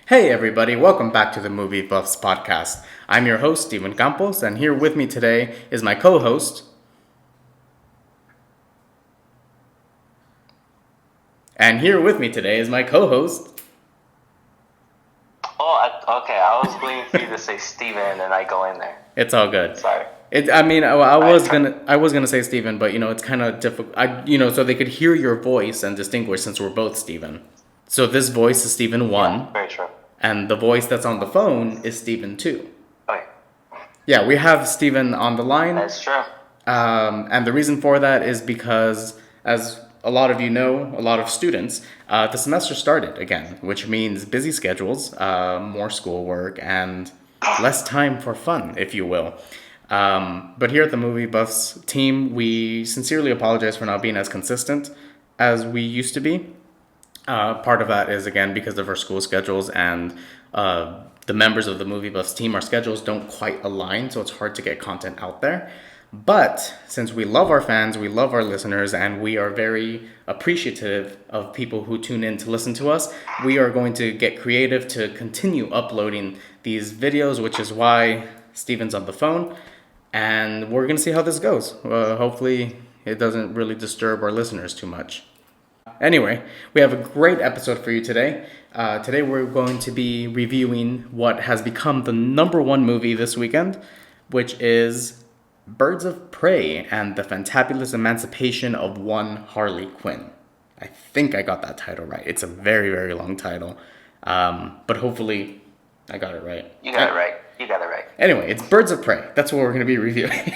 Hey everybody, welcome back to the Movie Buffs podcast. I'm your host, Steven Campos, and here with me today is my co-host. And here with me today is my co-host. Okay. I was waiting for you to say Steven and then I go in there. It's all good. Sorry. I was gonna say Steven, but it's kind of difficult. So they could hear your voice and distinguish since we're both Steven. So this voice is Steven 1. Yeah, very true. And the voice that's on the phone is Steven 2. Okay. Yeah, we have Steven on the line. That's true. And the reason for that is because, as a lot of you know, a lot of students, the semester started again, which means busy schedules, more schoolwork, and less time for fun, if you will. But here at the Movie Buffs team, we sincerely apologize for not being as consistent as we used to be. Part of that is, again, because of our school schedules and the members of the Movie Buffs team, our schedules don't quite align, so it's hard to get content out there. But since we love our fans, we love our listeners, and we are very appreciative of people who tune in to listen to us, we are going to get creative to continue uploading these videos, which is why Steven's on the phone, and we're going to see how this goes. Hopefully it doesn't really disturb our listeners too much. Anyway, we have a great episode for you today. Today we're going to be reviewing what has become the number one movie this weekend, which is Birds of Prey and the Fantabulous Emancipation of one Harley Quinn. I think I got that title right. It's a very, very long title. But hopefully I got it right. You got it right. Anyway, it's Birds of Prey. That's what we're going to be reviewing.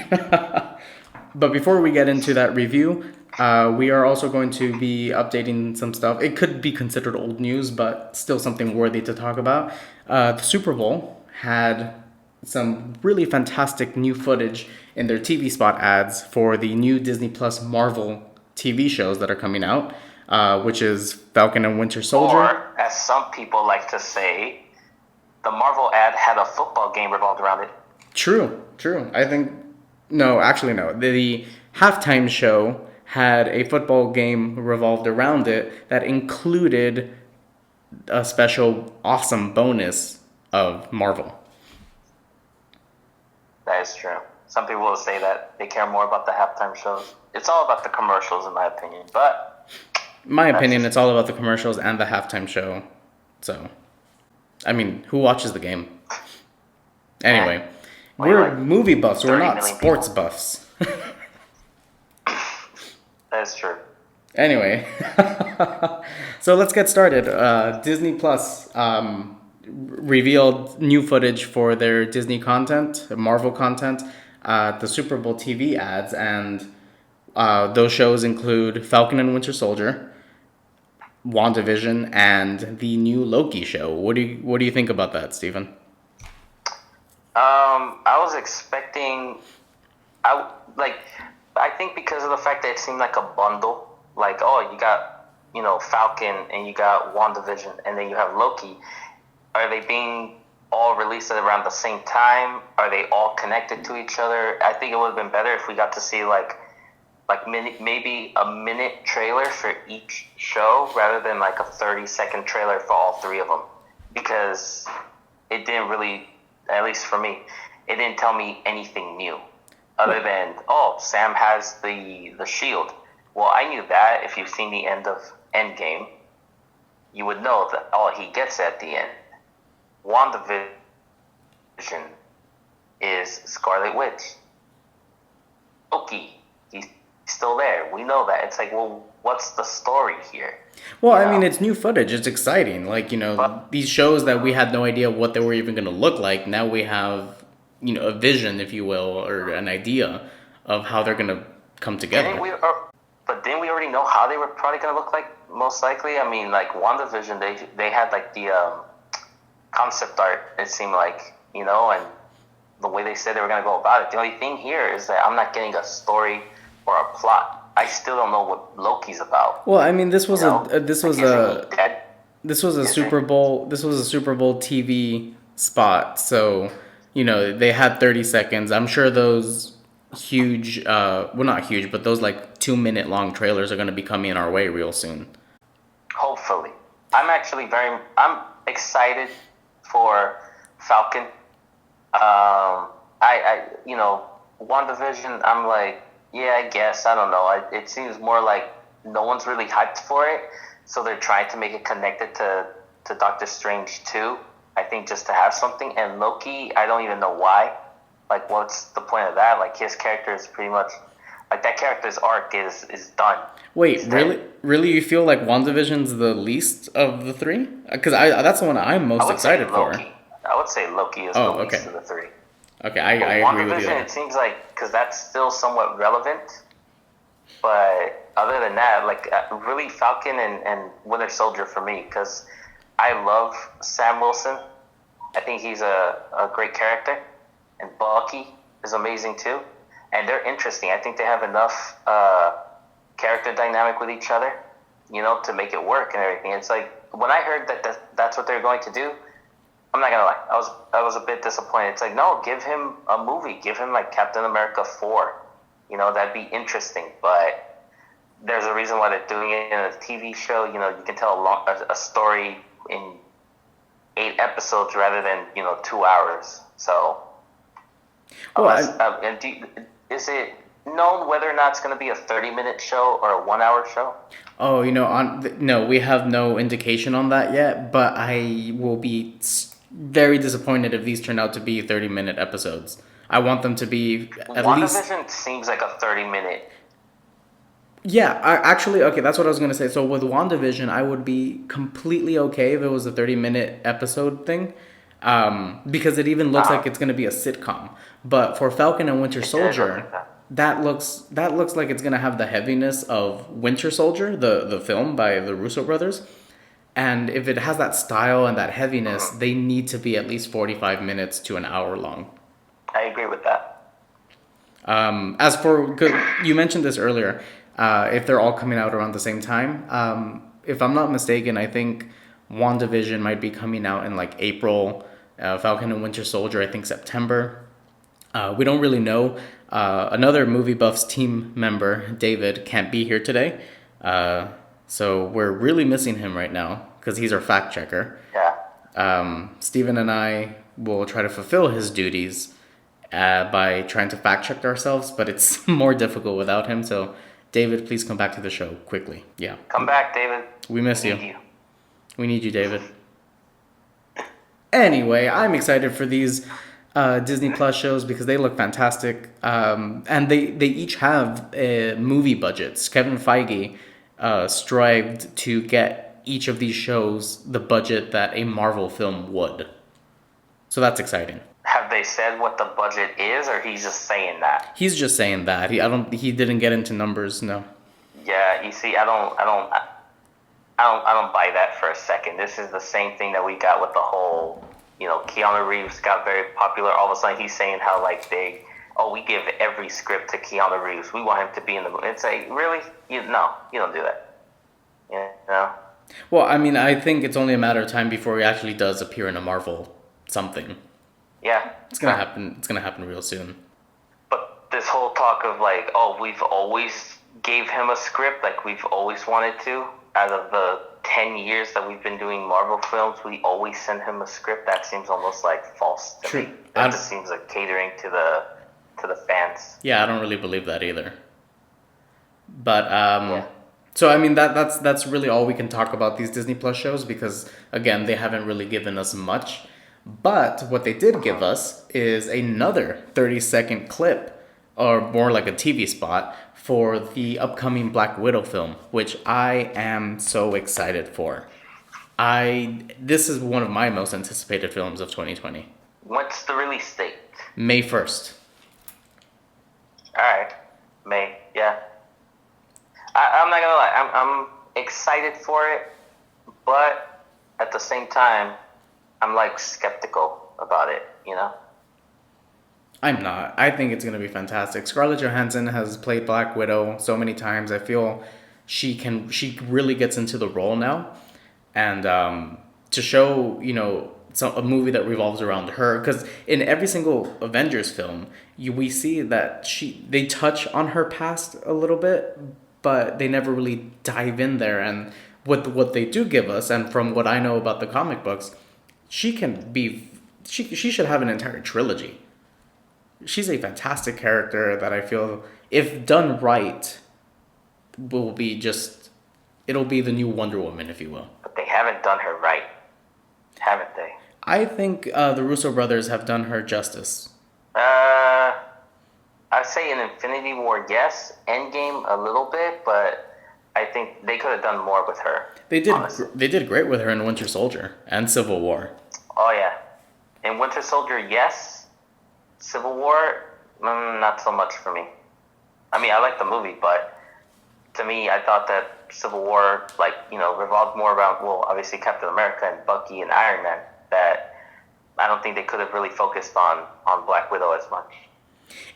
But before we get into that review, we are also going to be updating some stuff. It could be considered old news, but still something worthy to talk about. The Super Bowl had some really fantastic new footage in their TV spot ads for the new Disney Plus Marvel TV shows that are coming out, which is Falcon and Winter Soldier. Or, as some people like to say, the Marvel ad had a football game revolved around it. True. No. The halftime show had a football game revolved around it that included a special awesome bonus of Marvel. That is true. Some people will say that they care more about the halftime shows. It's all about the commercials, in my opinion. But it's all about the commercials and the halftime show. So, who watches the game? Anyway, we're movie buffs. We're not sports buffs. That is true. Anyway, so let's get started. Disney Plus revealed new footage for their Disney content, Marvel content, the Super Bowl TV ads, and those shows include Falcon and Winter Soldier, WandaVision, and the new Loki show. What do you think about that, Stephen? I was expecting, I think because of the fact that it seemed like a bundle, you got, Falcon and you got WandaVision and then you have Loki. Are they being all released at around the same time? Are they all connected to each other? I think it would have been better if we got to see maybe a minute trailer for each show rather than a 30-second trailer for all three of them, because it didn't really, at least for me, it didn't tell me anything new other than, Sam has the shield. Well, I knew that. If you've seen the end of Endgame, you would know that all he gets at the end. WandaVision is Scarlet Witch. Loki, he's still there. We know that. It's what's the story here? Well, it's new footage. It's exciting. These shows that we had no idea what they were even going to look like. Now we have, a vision, if you will, or an idea of how they're going to come together. But didn't we already know how they were probably going to look like, most likely? WandaVision, they had, the concept art, it seemed like, and the way they said they were going to go about it. The only thing here is that I'm not getting a story or a plot. I still don't know what Loki's about. Well, this was a Super Bowl TV spot, so they had 30 seconds. I'm sure those huge, not huge, but those 2-minute long trailers are going to be coming our way real soon. Hopefully. excited for Falcon. WandaVision, I'm like, yeah, I guess. I don't know. It seems more like no one's really hyped for it, so they're trying to make it connected to Doctor Strange too. I think just to have something. And Loki, I don't even know why. Like, what's the point of that? Like, his character is pretty much like that character's arc is done. Wait, really? Really, you feel like WandaVision's the least of the three? Because that's the one I'm I most would say excited for. Loki. I would say Loki is the Oh, least okay. of the three. Okay, But I agree with you WandaVision, there. it seems like because that's still somewhat relevant. But other than that, like really Falcon and Winter Soldier for me because I love Sam Wilson. I think he's a great character, and Bucky is amazing too. And they're interesting. I think they have enough character dynamic with each other, to make it work and everything. It's like when I heard that's what they're going to do. I'm not gonna lie, I was a bit disappointed. It's like no, give him a movie, give him like Captain America 4. That'd be interesting. But there's a reason why they're doing it in a TV show. You can tell a story in 8 episodes rather than 2 hours. So, Well, is it known whether or not it's going to be a 30-minute show or a 1-hour show? oh, no, we have no indication on that yet, but I will be very disappointed if these turn out to be 30-minute episodes. I want them to be at least... WandaVision seems like a 30-minute. Yeah, actually, okay, that's what I was going to say. So with WandaVision, I would be completely okay if it was a 30-minute episode thing, because it even looks like it's going to be a sitcom. But for Falcon and Winter Soldier, that looks like it's going to have the heaviness of Winter Soldier, the film by the Russo brothers. And if it has that style and that heaviness, they need to be at least 45 minutes to an hour long. I agree with that. As for, you mentioned this earlier, if they're all coming out around the same time. If I'm not mistaken, I think WandaVision might be coming out in like April. Falcon and Winter Soldier, I think September. We don't really know. Another Movie Buffs team member, David, can't be here today. So we're really missing him right now because he's our fact checker. Yeah. Steven and I will try to fulfill his duties by trying to fact check ourselves, but it's more difficult without him. So, David, please come back to the show quickly. Yeah. Come back, David. We miss We you. need you. We need you, David. Anyway, I'm excited for these Disney Plus shows because they look fantastic. And they each have movie budgets. Kevin Feige strived to get each of these shows the budget that a Marvel film would. So that's exciting. Have they said what the budget is, or he's just saying that? He's just saying that. He didn't get into numbers, no. Yeah, you see, I don't buy that for a second. This is the same thing that we got with the whole, Keanu Reeves got very popular. All of a sudden, he's saying how we give every script to Keanu Reeves. We want him to be in the movie. It's like, really? No, you don't do that. Well, I mean, I think it's only a matter of time before he actually does appear in a Marvel something. Yeah. It's gonna happen. It's gonna happen real soon. But this whole talk of we've always gave him a script, like we've always wanted to. Out of the 10 years that we've been doing Marvel films, we always send him a script. That seems almost like false to True. me. That just seems like catering to the fans. Yeah, I don't really believe that either. But so I mean that's really all we can talk about these Disney Plus shows because again they haven't really given us much. But what they did give us is another 30-second clip, or more like a TV spot, for the upcoming Black Widow film, which I am so excited for. This is one of my most anticipated films of 2020. What's the release date? May 1st. Alright. May, yeah. I'm not gonna lie, I'm excited for it, but at the same time, I'm skeptical about it, I'm not. I think it's going to be fantastic. Scarlett Johansson has played Black Widow so many times. I feel she really gets into the role now. And to show, a movie that revolves around her, because in every single Avengers film, we see that they touch on her past a little bit, but they never really dive in there. And what they do give us, and from what I know about the comic books, she can be she should have an entire trilogy. She's a fantastic character that I feel, if done right, will be just it'll be the new Wonder Woman, if you will. But they haven't done her right, haven't they? I think the Russo brothers have done her justice. Uh, I'd say in Infinity War, yes. Endgame, a little bit, but I think they could have done more with her. They did great with her in Winter Soldier and Civil War. Oh yeah, in Winter Soldier, yes. Civil War, not so much for me. I mean, I like the movie, but to me, I thought that Civil War, revolved more around, well, obviously Captain America and Bucky and Iron Man. That I don't think they could have really focused on Black Widow as much.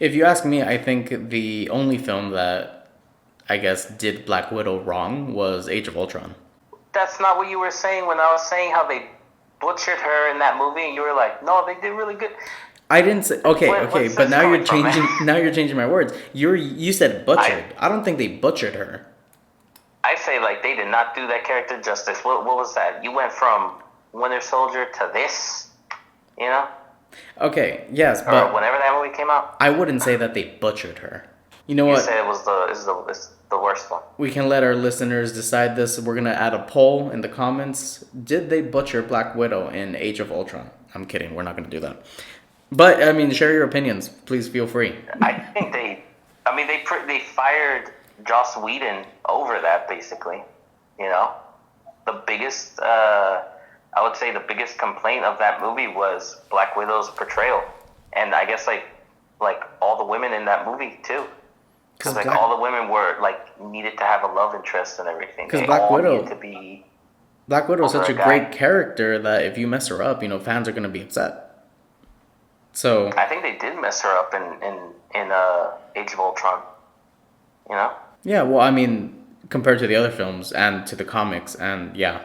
If you ask me, I think the only film that I guess did Black Widow wrong was Age of Ultron. That's not what you were saying when I was saying how they butchered her in that movie, and you were like, "No, they did really good." I didn't say okay, but now you're changing. From, now you're changing my words. You said butchered. I don't think they butchered her. I say they did not do that character justice. What was that? You went from Winter Soldier to this, you know? Okay, yes, but or whenever that movie came out. I wouldn't say that they butchered her. You know what? You said it was the worst one. We can let our listeners decide this. We're gonna add a poll in the comments. Did they butcher Black Widow in Age of Ultron? I'm kidding. We're not gonna do that. But I mean, share your opinions. Please feel free. I think they fired Joss Whedon over that, basically. You know, the biggest I would say the biggest complaint of that movie was Black Widow's portrayal, and I guess like all the women in that movie too, because all the women were needed to have a love interest and everything. Because Black Widow is such a great character that if you mess her up, fans are gonna be upset. So I think they did mess her up in Age of Ultron. You know? Yeah, well, I mean, compared to the other films and to the comics, and yeah.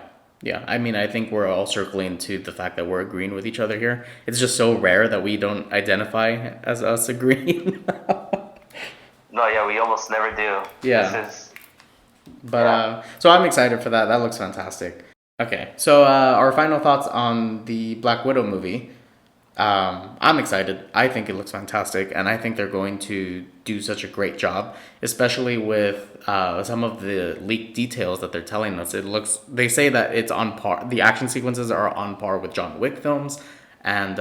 I mean, I think we're all circling to the fact that we're agreeing with each other here. It's just so rare that we don't identify as us agreeing. No, yeah, we almost never do. Yeah. So I'm excited for that. That looks fantastic. Okay, so our final thoughts on the Black Widow movie. I'm excited. I think it looks fantastic, and I think they're going to do such a great job, especially with some of the leaked details that they're telling us. They say that it's on par. The action sequences are on par with John Wick films, and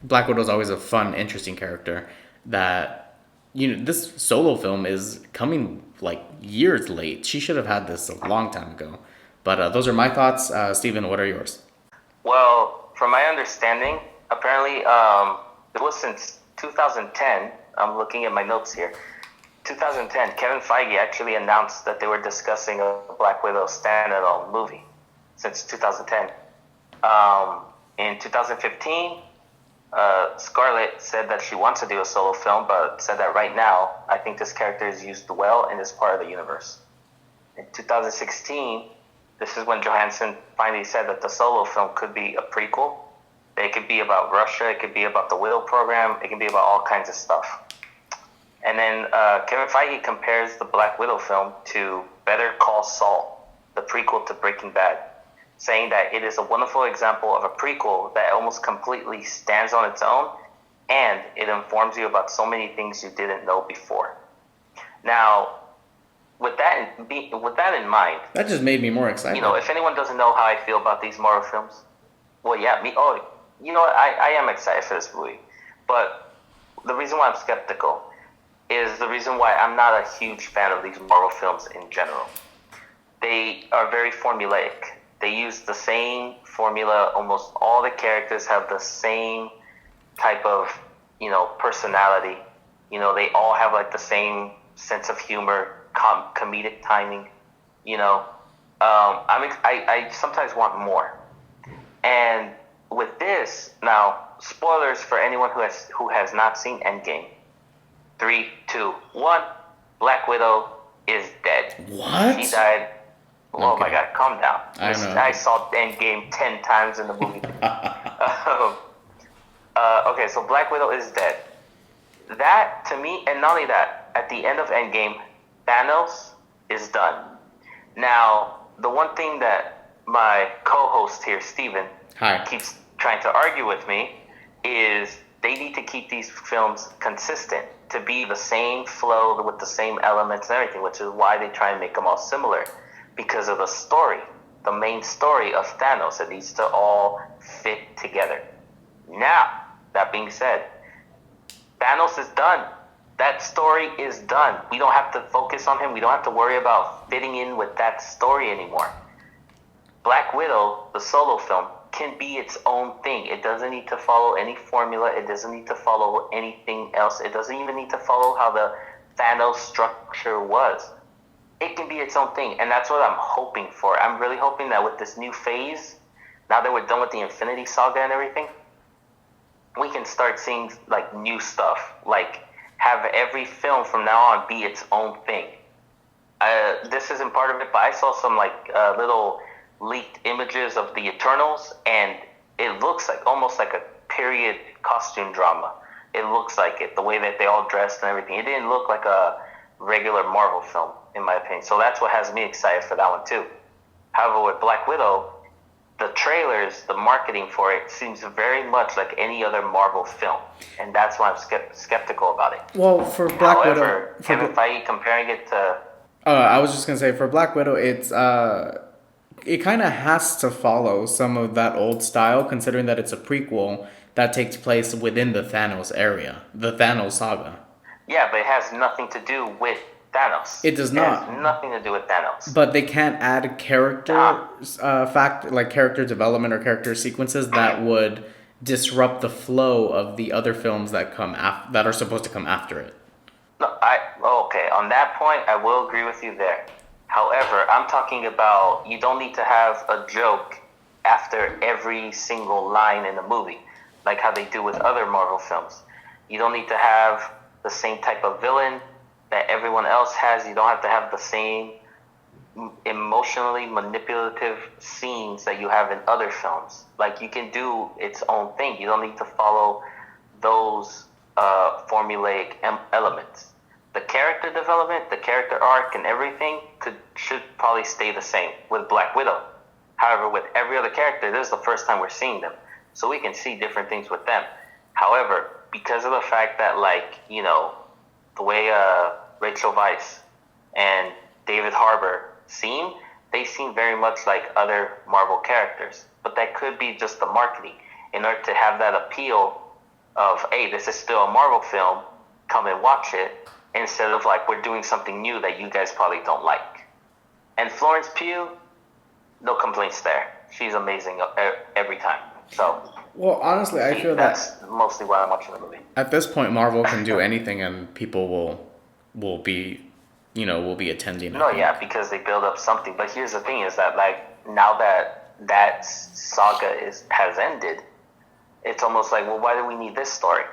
Black Widow is always a fun, interesting character. That this solo film is coming years late. She should have had this a long time ago. But those are my thoughts. Steven, what are yours? Well, from my understanding, apparently it was since 2010. I'm looking at my notes here. 2010, Kevin Feige actually announced that they were discussing a Black Widow standalone movie since 2010. In 2015, Scarlett said that she wants to do a solo film, but said that right now, I think this character is used well and is part of the universe. In 2016, this is when Johansson finally said that the solo film could be a prequel. It could be about Russia. It could be about the Widow program. It can be about all kinds of stuff. And then Kevin Feige compares the Black Widow film to Better Call Saul, the prequel to Breaking Bad, saying that it is a wonderful example of a prequel that almost completely stands on its own, and it informs you about so many things you didn't know before. Now, with that in mind, that just made me more excited. If anyone doesn't know how I feel about these Marvel films, well, yeah, me. Oh, you know what? I am excited for this movie, but the reason why I'm skeptical is the reason why I'm not a huge fan of these Marvel films in general. They are very formulaic. They use the same formula. Almost all the characters have the same type of, personality. They all have the same sense of humor, comedic timing. I sometimes want more. And with this, now, spoilers for anyone who has not seen Endgame. 3, 2, 1. Black Widow is dead. What? She died. Oh my God, calm down. I saw Endgame 10 times in the movie. Okay, so Black Widow is dead. That, to me, and not only that, at the end of Endgame, Thanos is done. Now, the one thing that my co-host here, Steven, Hi. keeps trying to argue with me is they need to keep these films consistent to be the same flow with the same elements and everything, which is why they try and make them all similar because of the story, the main story of Thanos. It needs to all fit together. Now, that being said, Thanos is done. That story is done. We don't have to focus on him. We don't have to worry about fitting in with that story anymore. Black Widow, the solo film, can be its own thing. It doesn't need to follow any formula. It doesn't need to follow anything else. It doesn't even need to follow how the Thanos structure was. It can be its own thing, and that's what I'm hoping for. I'm really hoping that with this new phase, now that we're done with the Infinity Saga and everything, we can start seeing like new stuff. Like have every film from now on be its own thing. This isn't part of it, but I saw some like little leaked images of the Eternals, and it looks like almost like a period costume drama. It looks like it, the way that they all dressed and everything. It didn't look like a regular Marvel film, in my opinion. So that's what has me excited for that one too. However, with Black Widow, the trailers, the marketing for it seems very much like any other Marvel film, and that's why I'm skeptical about it. Well, for Black Widow, However, Kevin Feige comparing it to I was just gonna say for Black Widow, it kind of has to follow some of that old style, considering that it's a prequel that takes place within the Thanos area, the Thanos saga. yeah, but it has nothing to do with Thanos. It does It has not. nothing to do with Thanos. But they can't add character like character development or character sequences that would disrupt the flow of the other films that that are supposed to come after it. No, okay. On that point, I will agree with you there. However, I'm talking about you don't need to have a joke after every single line in the movie, like how they do with other Marvel films. You don't need to have the same type of villain that everyone else has. You don't have to have the same emotionally manipulative scenes that you have in other films. Like you can do its own thing. You don't need to follow those formulaic elements. The character development, the character arc, and everything should probably stay the same with Black Widow. However, with every other character, this is the first time we're seeing them, so we can see different things with them. However, because of the fact that, like, you know, the way Rachel Weisz and David Harbour seem, they seem very much like other Marvel characters. But that could be just the marketing in order to have that appeal of, hey, this is still a Marvel film, come and watch it, instead of like we're doing something new that you guys probably don't like. And Florence Pugh, no complaints there. She's amazing every time. So, well, honestly, I feel that's mostly why I'm watching the movie. At this point, Marvel can do anything, and people will be, will be attending. No, yeah, because they build up something. But here's the thing: is that like now that saga has ended, it's almost like, well, why do we need this story?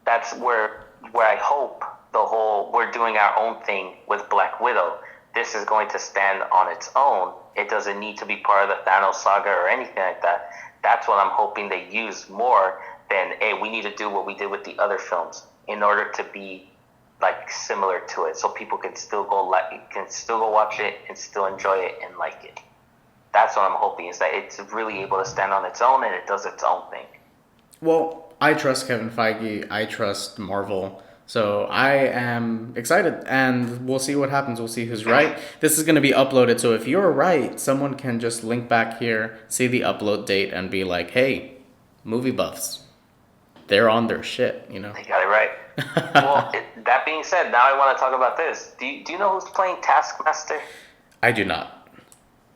That's where I hope the whole we're doing our own thing with Black Widow. This is going to stand on its own. It doesn't need to be part of the Thanos saga or anything like that. That's what I'm hoping they use more than, hey, we need to do what we did with the other films in order to be like similar to it, so people can still go watch it and still enjoy it and like it. That's what I'm hoping, is that it's really able to stand on its own and it does its own thing. Well, I trust Kevin Feige. I trust Marvel. So I am excited, and we'll see what happens. We'll see who's right. This is going to be uploaded, so if you're right, someone can just link back here, see the upload date, and be like, hey, movie buffs, they're on their shit, They got it right. Well, that being said, now I want to talk about this. Do you know who's playing Taskmaster? I do not.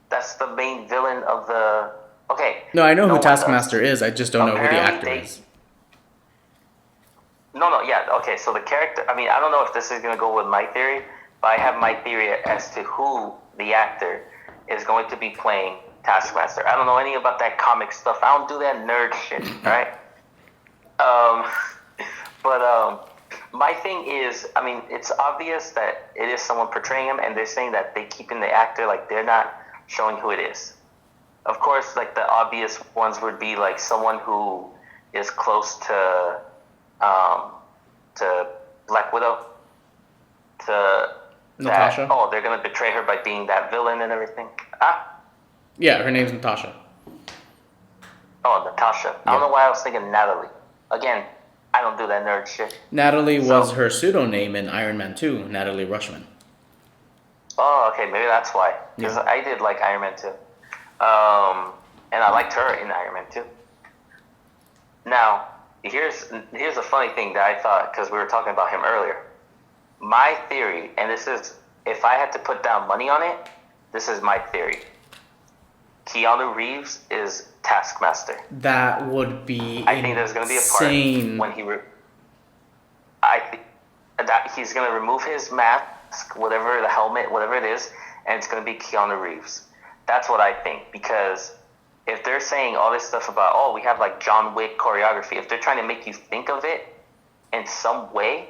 That's the main villain of the... Okay. No, I know who Taskmaster is. I just don't know who the Apparently actor is. No, yeah, okay, so the character, I mean, I don't know if this is going to go with my theory, but I have my theory as to who the actor is going to be playing Taskmaster. I don't know any about that comic stuff. I don't do that nerd shit, right? But my thing is, I mean, it's obvious that it is someone portraying him, and they're saying that they keeping the actor, like, they're not showing who it is. Of course, like, the obvious ones would be, like, someone who is close to Black Widow, to that, Natasha. they're gonna betray her by being that villain and everything. Ah, Yeah, her name's Natasha. oh, Natasha. I don't Yeah. know why I was thinking Natalie. Again, I don't do that nerd shit. Natalie was So, her pseudonym in Iron Man 2, Natalie Rushman. oh, okay, maybe that's why. Yeah. Because I did like Iron Man 2. And I liked her in Iron Man 2. Now, here's a funny thing that I thought, because we were talking about him earlier. My theory, and this is, if I had to put down money on it, this is my theory. Keanu Reeves is Taskmaster. That would be I think there's going to be a part when I think that he's going to remove his mask, whatever the helmet, whatever it is, and it's going to be Keanu Reeves. That's what I think, because if they're saying all this stuff about, we have like John Wick choreography, if they're trying to make you think of it in some way,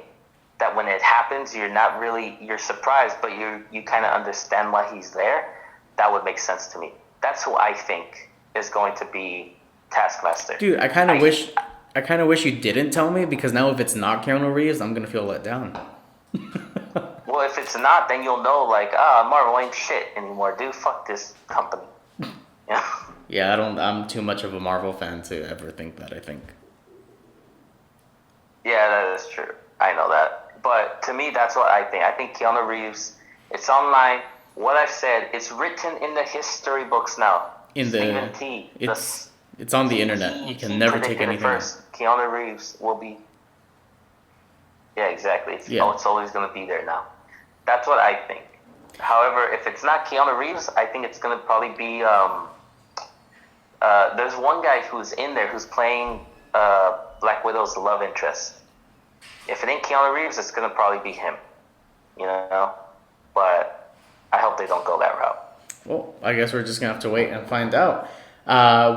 that when it happens, you're surprised, but you kind of understand why he's there, that would make sense to me. That's who I think is going to be Taskmaster. Dude, I kind of wish you didn't tell me, because now if it's not Keanu Reeves, I'm gonna feel let down. Well, if it's not, then you'll know, like, Marvel ain't shit anymore, dude. Fuck this company. Yeah. Yeah, I'm too much of a Marvel fan to ever think that, I think. Yeah, that is true. I know that. But to me, that's what I think. I think Keanu Reeves, it's online. What I've said, it's written in the history books now. Stephen T. It's on the internet. You can never take anything first. Keanu Reeves will be. Yeah, exactly. It's always going to be there now. That's what I think. However, if it's not Keanu Reeves, I think it's going to probably be. There's one guy who's in there who's playing Black Widow's love interest. If it ain't Keanu Reeves, it's going to probably be him. You know? But I hope they don't go that route. Well, I guess we're just going to have to wait and find out.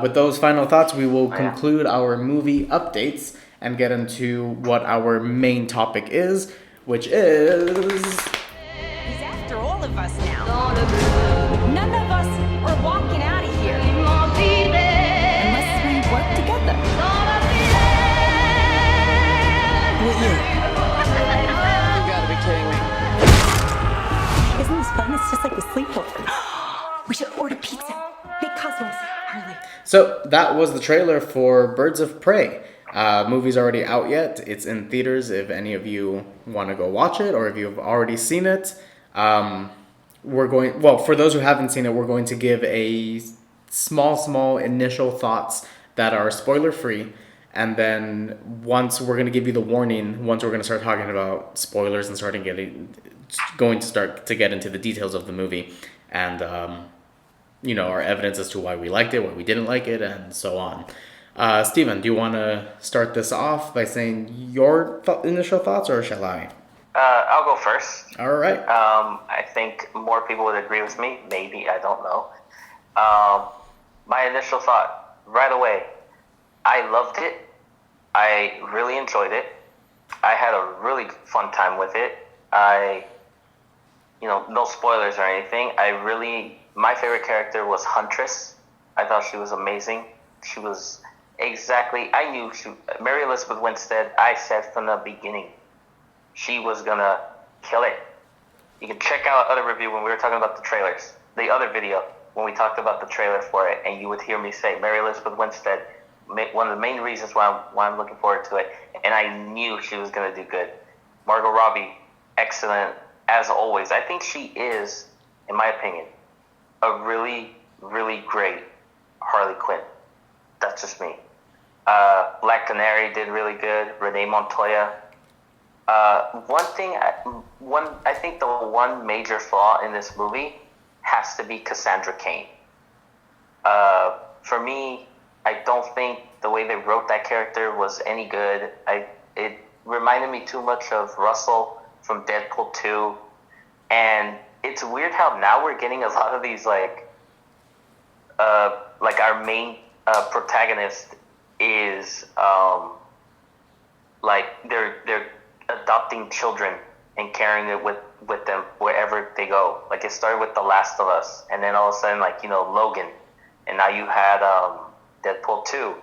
With those final thoughts, we will conclude our movie updates and get into what our main topic is, which is... He's after all of us now. None of us are walking out of here unless we work together. With you. You gotta be kidding me. Isn't this fun? It's just like a sleepover. We should order pizza. Big Cosmos, Harley. So that was the trailer for Birds of Prey. Movie's already out yet. It's in theaters if any of you want to go watch it, or if you've already seen it. For those who haven't seen it, we're going to give a small initial thoughts that are spoiler free. And then once we're going to give you the warning, once we're going to start talking about spoilers and going to start to get into the details of the movie and, our evidence as to why we liked it, why we didn't like it, and so on. Steven, do you want to start this off by saying your initial thoughts, or shall I? I'll go first. All right. I think more people would agree with me. Maybe, I don't know. My initial thought, right away, I loved it. I really enjoyed it. I had a really fun time with it. No spoilers or anything. My favorite character was Huntress. I thought she was amazing. She was I knew Mary Elizabeth Winstead, I said from the beginning, she was gonna kill it. You can check out other review when we were talking about the trailers. The other video, when we talked about the trailer for it, and you would hear me say, Mary Elizabeth Winstead, one of the main reasons why I'm looking forward to it, and I knew she was gonna do good. Margot Robbie, excellent, as always. I think she is, in my opinion, a really, really great Harley Quinn. That's just me. Black Canary did really good. Renee Montoya. I think the one major flaw in this movie has to be Cassandra Cain. For me, I don't think the way they wrote that character was any good. It reminded me too much of Russell from Deadpool 2. And it's weird how now we're getting a lot of these like our main protagonist is they're adopting children and carrying it with them wherever they go. Like it started with The Last of Us, and then all of a sudden Logan, and now you had Deadpool 2,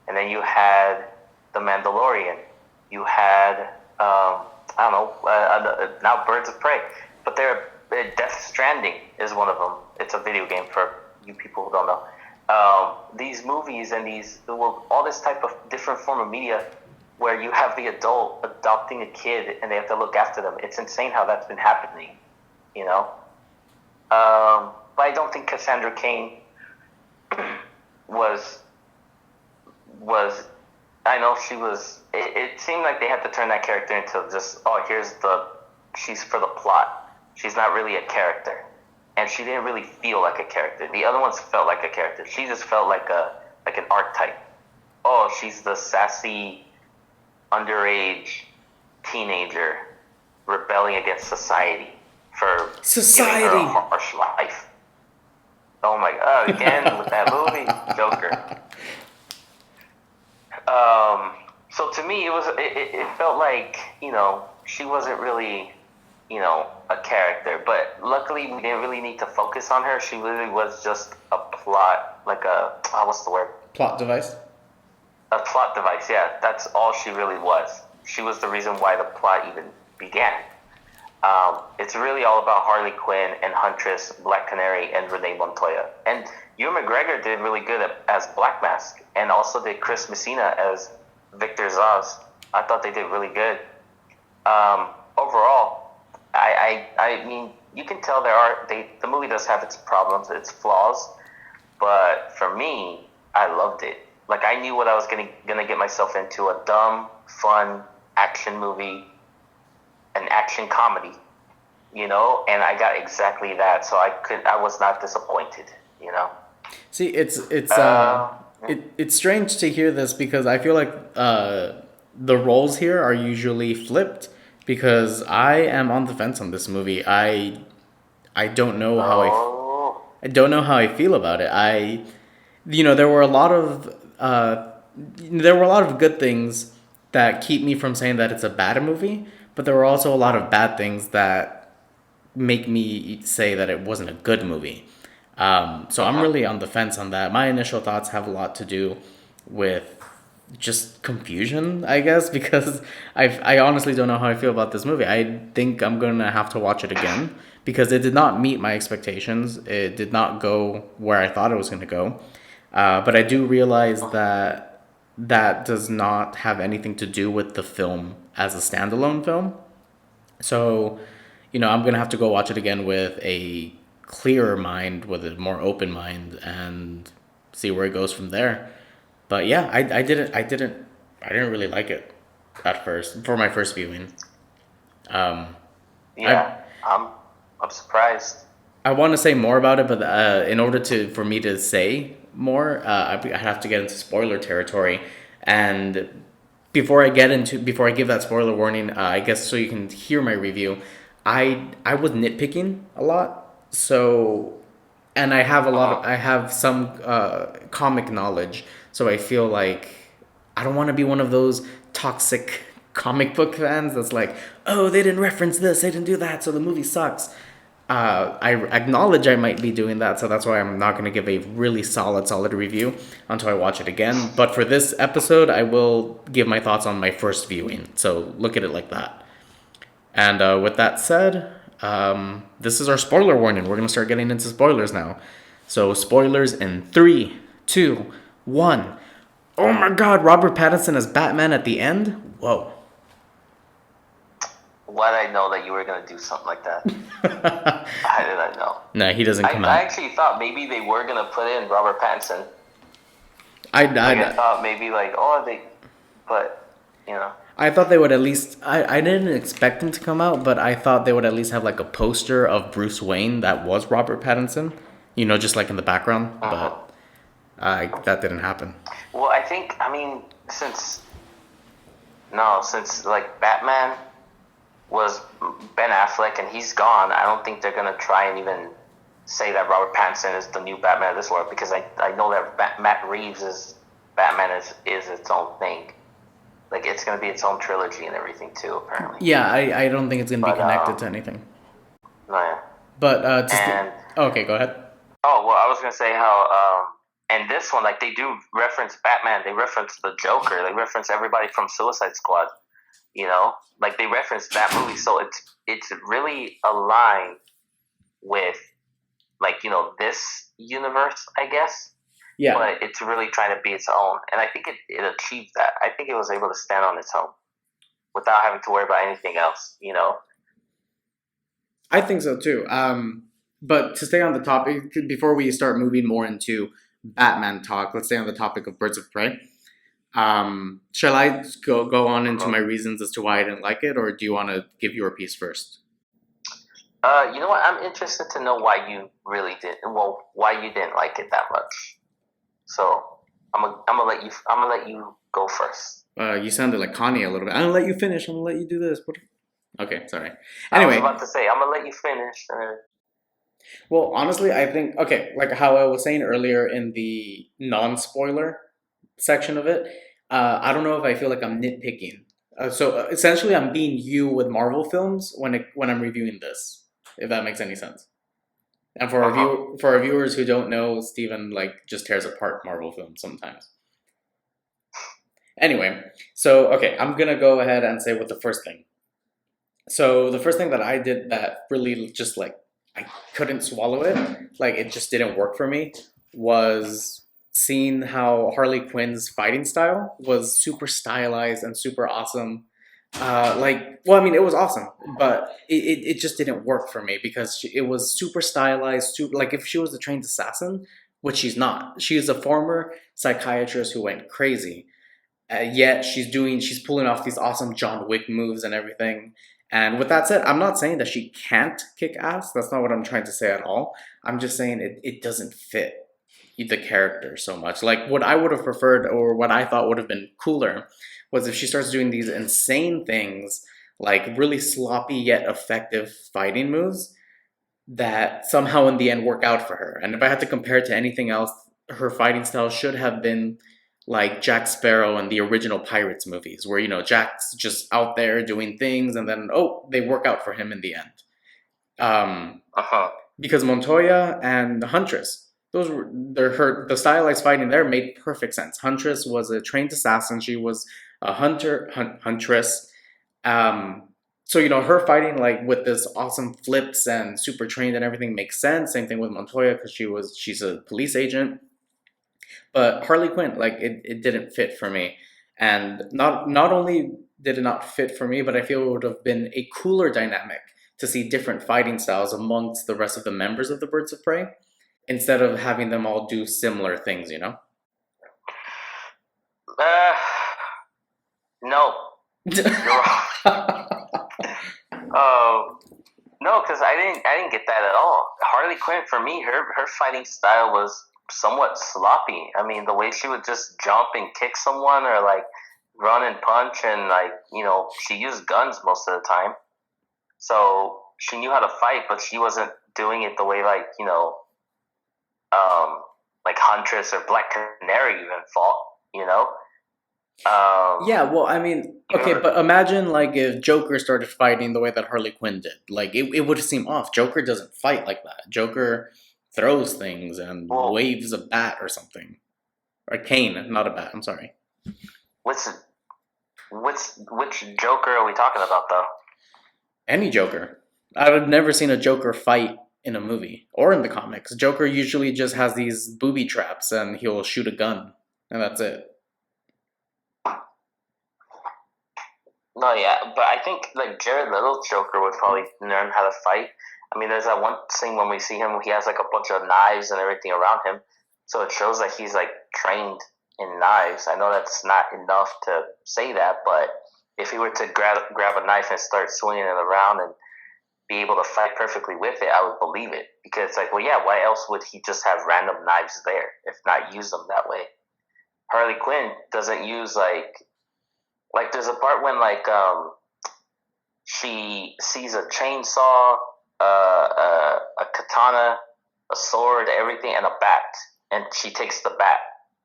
and then you had The Mandalorian, you had now Birds of Prey. but Death Stranding is one of them. It's a video game for you people who don't know. These movies and all this type of different form of media where you have the adult adopting a kid and they have to look after them. It's insane how that's been happening, you know? But I don't think Cassandra Cain was I know she was. It seemed like they had to turn that character into just she's for the plot. She's not really a character, and she didn't really feel like a character. The other ones felt like a character. She just felt like an archetype. Oh, she's the sassy, underage teenager rebelling against society for giving her a harsh life. Oh my God! Again with that movie, Joker. So to me, it felt like, you know, she wasn't really, you know, a character. But luckily, we didn't really need to focus on her. She literally was just a plot, like what's the word? Plot device. A plot device. Yeah, that's all she really was. She was the reason why the plot even began. It's really all about Harley Quinn and Huntress, Black Canary, and Renee Montoya. And Ewan McGregor did really good as Black Mask, and also did Chris Messina as Victor Zsasz. I thought they did really good. Overall, I mean, you can tell the movie does have its problems, its flaws, but for me, I loved it. Like, I knew what I was gonna get myself into: a dumb, fun action movie, an action comedy, you know, and I got exactly that. So I was not disappointed, you know. See, it's strange to hear this because I feel like the roles here are usually flipped, because I am on the fence on this movie. I don't know how I don't know how I feel about it. There were a lot of good things that keep me from saying that it's a bad movie, but there were also a lot of bad things that make me say that it wasn't a good movie. So I'm really on the fence on that. My initial thoughts have a lot to do with just confusion, I guess, because I honestly don't know how I feel about this movie. I think I'm gonna have to watch it again because it did not meet my expectations. It did not go where I thought it was gonna go. But I do realize that does not have anything to do with the film as a standalone film. So, I'm gonna have to go watch it again with a clearer mind, with a more open mind, and see where it goes from there. But yeah, I didn't really like it at first for my first viewing. Yeah, I'm surprised. I want to say more about it, but in order for me to say more, I have to get into spoiler territory. And before I give that spoiler warning, I guess so you can hear my review, I was nitpicking a lot. So, and I have some comic knowledge. So I feel like I don't want to be one of those toxic comic book fans that's like, oh, they didn't reference this, they didn't do that, so the movie sucks. I acknowledge I might be doing that, so that's why I'm not going to give a really solid review until I watch it again. But for this episode, I will give my thoughts on my first viewing. So look at it like that. And with that said, this is our spoiler warning. We're going to start getting into spoilers now. So spoilers in 3, 2, 1. Oh my God, Robert Pattinson as Batman at the end? Whoa. Why did I know that you were going to do something like that? How did I know? No, he doesn't come out. I actually thought maybe they were going to put in Robert Pattinson. I thought maybe but, I thought they would at least, I didn't expect him to come out, but I thought they would at least have like a poster of Bruce Wayne that was Robert Pattinson, just like in the background, but that didn't happen. Well, since like Batman was Ben Affleck and he's gone, I don't think they're going to try and even say that Robert Pattinson is the new Batman of this world, because I know that Matt Reeves' Batman is its own thing. Like, it's going to be its own trilogy and everything too, apparently. Yeah, I don't think it's going to be connected to anything. No, yeah. But, okay, go ahead. Oh, well, I was going to say how, and this one, like, they do reference Batman, they reference the Joker, they reference everybody from Suicide Squad. You know, like they referenced that movie, so it's really aligned with like this universe, I guess. Yeah. But it's really trying to be its own, and I think it achieved that. I think it was able to stand on its own without having to worry about anything else. I think so too. But to stay on the topic, before we start moving more into Batman talk, let's stay on the topic of Birds of Prey. Shall I go on into my reasons as to why I didn't like it, or do you want to give your piece first? You know what? I'm interested to know why you really didn't. Well, why you didn't like it that much. So I'm gonna let you go first. You sounded like Kanye a little bit. I'm gonna let you finish. I'm gonna let you do this. Okay, sorry. I was Anyway, about to say I'm gonna let you finish. well, honestly, I think like how I was saying earlier in the non-spoiler section of it, I don't know if I feel like I'm nitpicking. So essentially, I'm being you with Marvel films when I'm reviewing this, if that makes any sense. And for our viewers who don't know, Steven like just tears apart Marvel films sometimes. Anyway, so okay, I'm gonna go ahead and say what the first thing. So the first thing that I did that really just like I couldn't swallow it, like it just didn't work for me, was seeing how Harley Quinn's fighting style was super stylized and super awesome. Well, I mean, it was awesome, but it just didn't work for me because it was super stylized. Like if she was a trained assassin, which she's not. She is a former psychiatrist who went crazy. Yet she's pulling off these awesome John Wick moves and everything. And with that said, I'm not saying that she can't kick ass. That's not what I'm trying to say at all. I'm just saying it doesn't fit the character so much. Like what I would have preferred or what I thought would have been cooler was if she starts doing these insane things, like really sloppy yet effective fighting moves that somehow in the end work out for her. And if I had to compare it to anything else, her fighting style should have been like Jack Sparrow in the original Pirates movies, where Jack's just out there doing things, and then they work out for him in the end. Because Montoya and the Huntress, the stylized fighting there made perfect sense. Huntress was a trained assassin; she was a huntress. So her fighting like with this awesome flips and super trained and everything makes sense. Same thing with Montoya because she's a police agent. But Harley Quinn, like it didn't fit for me, and not only did it not fit for me, but I feel it would have been a cooler dynamic to see different fighting styles amongst the rest of the members of the Birds of Prey, instead of having them all do similar things. No, you're wrong. No, because I didn't get that at all. Harley Quinn, for me, her fighting style was somewhat sloppy. I mean, the way she would just jump and kick someone or like run and punch and like, she used guns most of the time. So she knew how to fight, but she wasn't doing it the way like, like Huntress or Black Canary even fought, Yeah, well, I mean, okay, but imagine like if Joker started fighting the way that Harley Quinn did. Like it would seem off. Joker doesn't fight like that. Joker throws things and waves a bat or something. Or a cane, not a bat, I'm sorry. Which Joker are we talking about though? Any Joker. I've never seen a Joker fight in a movie or in the comics. Joker usually just has these booby traps and he'll shoot a gun and that's it. No, yeah, but I think like Jared Leto's Joker would probably learn how to fight. I mean, there's that one scene when we see him, he has like a bunch of knives and everything around him, so it shows that he's like trained in knives. I know that's not enough to say that, but if he were to grab a knife and start swinging it around and be able to fight perfectly with it, I would believe it. Because like, well, yeah, why else would he just have random knives there if not use them that way? Harley Quinn doesn't use like there's a part when like she sees a chainsaw, a katana, a sword, everything, and a bat, and she takes the bat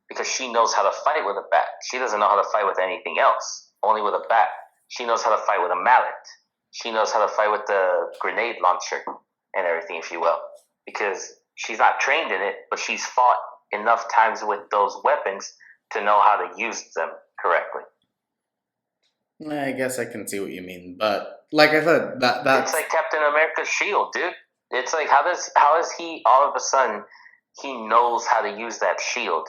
because she knows how to fight with a bat. She doesn't know how to fight with anything else, only with a bat. She knows how to fight with a mallet. She knows how to fight with the grenade launcher and everything, if you will, because she's not trained in it, but she's fought enough times with those weapons to know how to use them correctly. I guess I can see what you mean, but like I said, It's that's like Captain America's shield, dude. It's like how is he all of a sudden he knows how to use that shield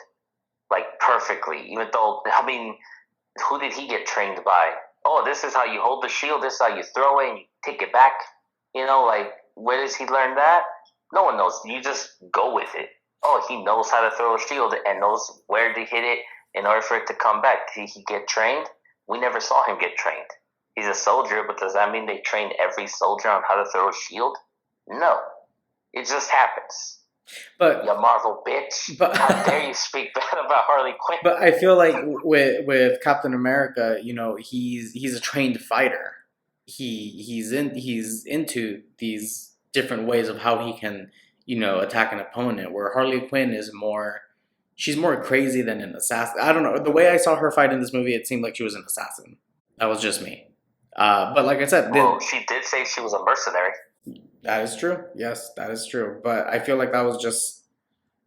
like perfectly, even though I mean, who did he get trained by? Oh, this is how you hold the shield. This is how you throw it and you take it back. Like where does he learn that? No one knows. You just go with it. Oh, he knows how to throw a shield and knows where to hit it in order for it to come back. Did he get trained? We never saw him get trained. He's a soldier, but does that mean they trained every soldier on how to throw a shield? No. It just happens. You but Marvel bitch. but How dare you speak bad about Harley Quinn? but I feel like with Captain America, he's a trained fighter. He's into these different ways of how he can, attack an opponent. Where Harley Quinn is more, she's more crazy than an assassin. I don't know. The way I saw her fight in this movie, it seemed like she was an assassin. That was just me. But like I said, Well, she did say she was a mercenary. that is true. Yes, that is true. But I feel like that was just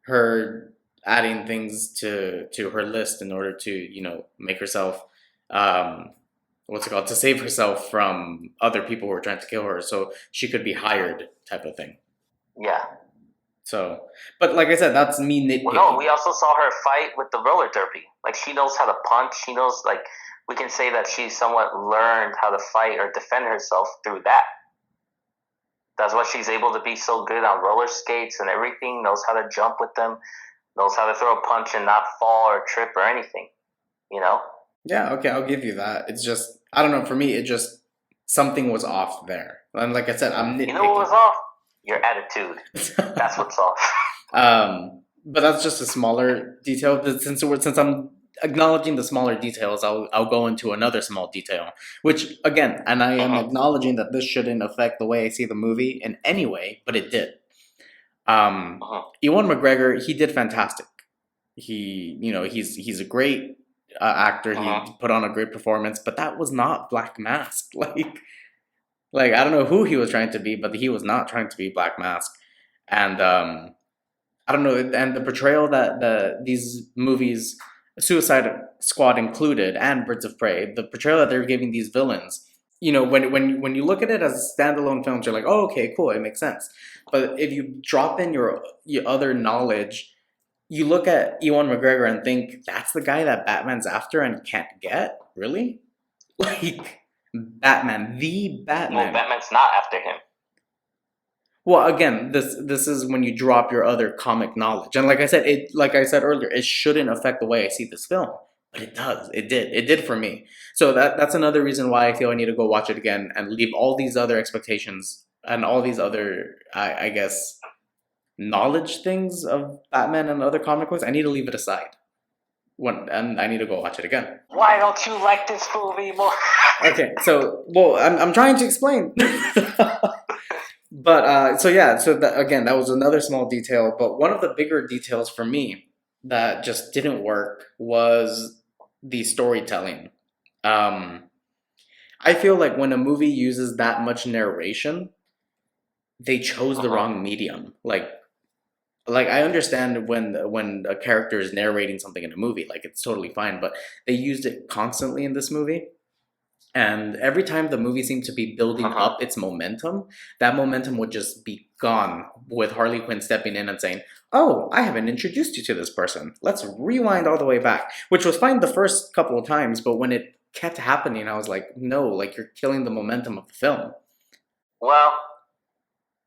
her adding things to her list in order to make herself, um what's it called, to save herself from other people who are trying to kill her, so she could be hired, type of thing. Yeah. So, but like I said, that's me Well, no, nitpicking. we also saw her fight with the roller derby. Like she knows how to punch. She knows like we can say that she somewhat learned how to fight or defend herself through that. That's why she's able to be so good on roller skates and everything. Knows how to jump with them. Knows how to throw a punch and not fall or trip or anything. You know. Yeah, okay, I'll give you that. It's just, I don't know, for me it just, something was off there, and like I said, I'm You know what was nitpicking. off? Your attitude. That's what's off. But that's just a smaller detail. But since I'm acknowledging the smaller details, I'll go into another small detail, which again, and I am Mm-hmm. acknowledging that this shouldn't affect the way I see the movie in any way, but it did. Mm-hmm. Ewan McGregor, he did fantastic. He's a great actor. He Mm-hmm. put on a great performance, but that was not Black Mask. Like I don't know who he was trying to be, but he was not trying to be Black Mask. And I don't know, and the portrayal that these movies, Suicide Squad included, and Birds of Prey, the portrayal that they're giving these villains, when you look at it as standalone films, you're like, oh, okay, cool, it makes sense. But if you drop in your other knowledge, you look at Ewan McGregor and think that's the guy that Batman's after and can't get, really? Like Batman, the Well, Batman. Batman's not after him. Well, again, this is when you drop your other comic knowledge, and like I said earlier, it shouldn't affect the way I see this film, but it does. It did for me. So that's another reason why I feel I need to go watch it again and leave all these other expectations and all these other, I guess, knowledge things of Batman and other comic books. I need to leave it aside and I need to go watch it again. Why don't you like this movie more? Okay, so well, I'm trying to explain. But so yeah, again, that was another small detail. But one of the bigger details for me that just didn't work was the storytelling. Um, I feel like when a movie uses that much narration, they chose the Uh-huh. wrong medium. Like I understand when a character is narrating something in a movie, like it's totally fine. But they used it constantly in this movie, and every time the movie seemed to be building Uh-huh. up its momentum, that momentum would just be gone with Harley Quinn stepping in and saying, "Oh, I haven't introduced you to this person. Let's rewind all the way back." Which was fine the first couple of times, but when it kept happening, I was like, "No, like you're killing the momentum of the film." Well,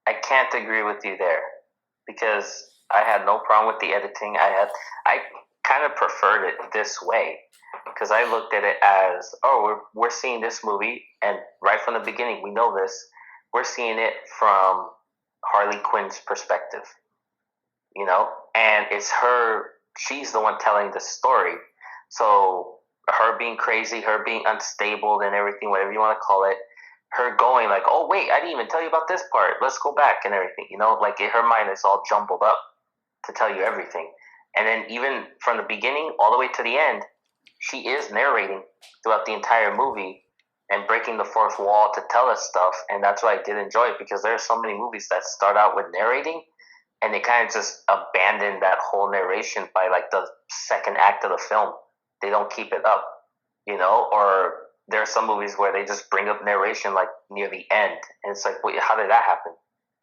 I can't agree with you there because I had no problem with the editing. I kind of preferred it this way because I looked at it as, oh, we're seeing this movie, and right from the beginning we know this. We're seeing it from Harley Quinn's perspective, and it's her. She's the one telling the story, so her being crazy, her being unstable, and everything, whatever you want to call it, her going like, oh wait, I didn't even tell you about this part. Let's go back and everything. Like in her mind, it's all jumbled up to tell you everything. And then even from the beginning all the way to the end, she is narrating throughout the entire movie and breaking the fourth wall to tell us stuff. And that's why I did enjoy it because there are so many movies that start out with narrating and they kind of just abandon that whole narration by like the second act of the film. They don't keep it up, or there are some movies where they just bring up narration like near the end, and it's like, wait, how did that happen?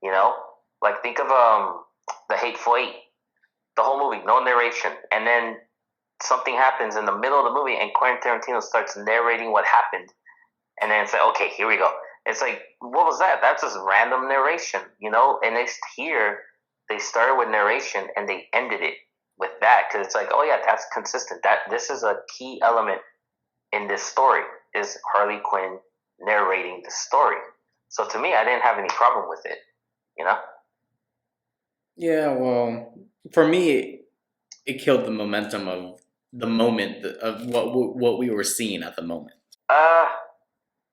You know, like think of the Hateful Eight, the whole movie, no narration, and then something happens in the middle of the movie, and Quentin Tarantino starts narrating what happened, and then it's like, okay, here we go. It's like, what was that? That's just random narration, you know. And here they started with narration and they ended it with that because it's like, oh yeah, that's consistent. That this is a key element in this story is Harley Quinn narrating the story. So to me, I didn't have any problem with it, you know. Yeah, well, for me, it killed the momentum of the moment of what we were seeing at the moment.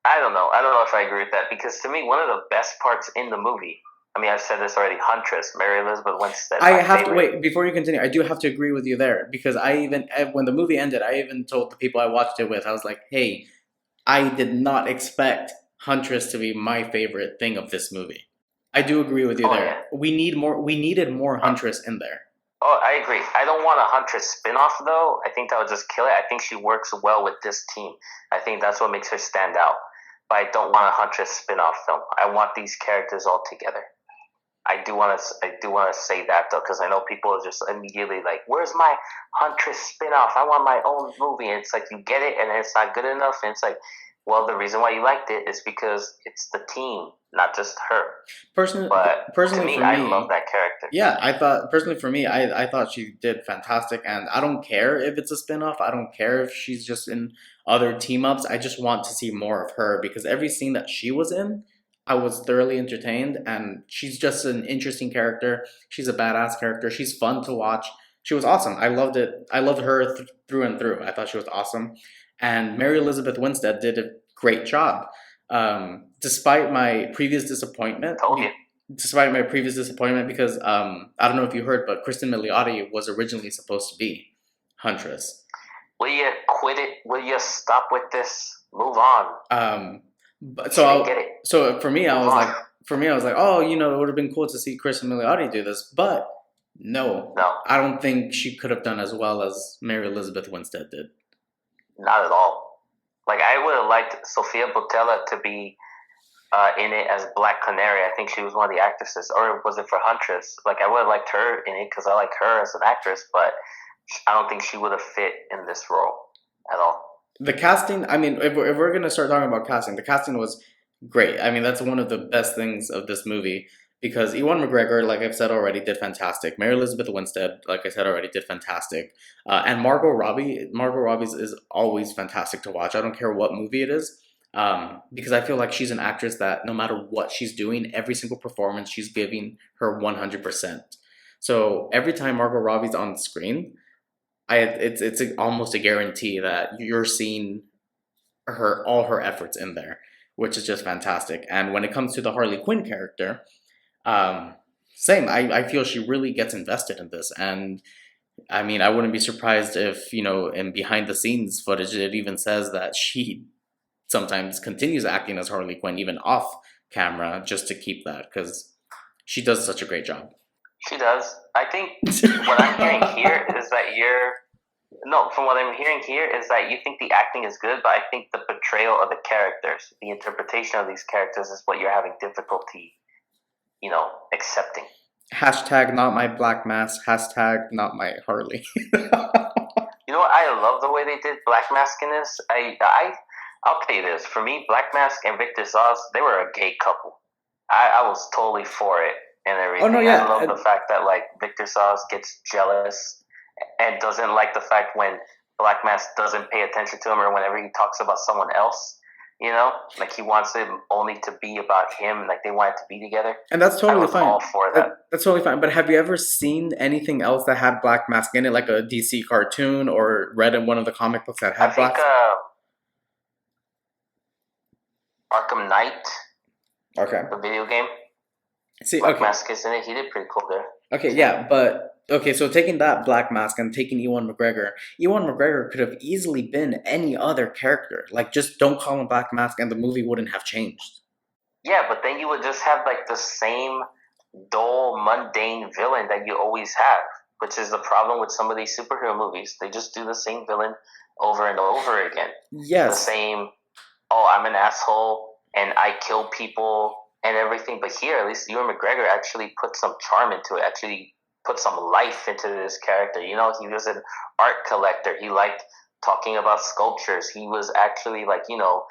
I don't know. I don't know if I agree with that because to me, one of the best parts in the movie. I mean, I've said this already. Huntress, Mary Elizabeth Winstead. I have to wait before you continue. I do have to agree with you there because when the movie ended, I even told the people I watched it with, I was like, "Hey, I did not expect Huntress to be my favorite thing of this movie." I do agree with you there. Yeah. We needed more Huntress in there. Oh, I agree. I don't want a Huntress spinoff though. I think that would just kill it. I think she works well with this team. I think that's what makes her stand out. But I don't want a Huntress spinoff film. I want these characters all together. I do want to say that though, because I know people are just immediately like, "Where's my Huntress spinoff? I want my own movie." And it's like you get it, and it's not good enough. And it's like, well, the reason why you liked it is because it's the team, not just her. Personally, to me, I love that character. Yeah, I thought she did fantastic, and I don't care if it's a spinoff. I don't care if she's just in other team ups. I just want to see more of her because every scene that she was in, I was thoroughly entertained, and she's just an interesting character. She's a badass character. She's fun to watch. She was awesome. I loved it. I loved her through and through. I thought she was awesome, and Mary Elizabeth Winstead did a great job. Despite my previous disappointment, because I don't know if you heard, but Kristen Milioti was originally supposed to be Huntress. Will you quit it? Will you stop with this? Move on. So for me, I was like, oh, you know, it would have been cool to see Kristen Milioti do this, but no, I don't think she could have done as well as Mary Elizabeth Winstead did. Not at all. Like I would have liked Sofia Boutella to be in it as Black Canary. I think she was one of the actresses, or was it for Huntress? Like I would have liked her in it because I like her as an actress, but I don't think she would have fit in this role at all. The casting, I mean, if we're going to start talking about casting, the casting was great. I mean, that's one of the best things of this movie because Ewan McGregor, like I've said already, did fantastic. Mary Elizabeth Winstead, like I said already, did fantastic. And Margot Robbie is always fantastic to watch. I don't care what movie it is because I feel like she's an actress that no matter what she's doing, every single performance, she's giving her 100%. So every time Margot Robbie's on the screen, it's almost a guarantee that you're seeing all her efforts in there, which is just fantastic. And when it comes to the Harley Quinn character, same. I feel she really gets invested in this, and I mean, I wouldn't be surprised if in behind the scenes footage it even says that she sometimes continues acting as Harley Quinn even off camera just to keep that because she does such a great job. She does. I think what I'm hearing here is that from what I'm hearing here is that you think the acting is good, but I think the portrayal of the characters, the interpretation of these characters is what you're having difficulty, accepting. Hashtag not my Black Mask. Hashtag not my Harley. You know what? I love the way they did Black Mask in this. I'll tell you this. For me, Black Mask and Victor Zsasz, they were a gay couple. I was totally for it. And everything. Oh, no, yeah. I love the fact that Victor Zsasz gets jealous and doesn't like the fact when Black Mask doesn't pay attention to him or whenever he talks about someone else. He wants it only to be about him. Like they want it to be together. And that's totally fine. All for that. That's totally fine. But have you ever seen anything else that had Black Mask in it, like a DC cartoon, or read in one of the comic books that had Black Mask? Arkham Knight. Okay. The video game. See, Black Mask is in it. He did pretty cool there. Okay, yeah, but so taking that Black Mask and taking Ewan McGregor could have easily been any other character. Like, just don't call him Black Mask, and the movie wouldn't have changed. Yeah, but then you would just have the same dull, mundane villain that you always have, which is the problem with some of these superhero movies. They just do the same villain over and over again. Yes. The same oh, I'm an asshole and I kill people and everything. But here, at least Ewan McGregor actually put some charm into it, actually put some life into this character. You know, he was an art collector. He liked talking about sculptures. He was actually like, you know,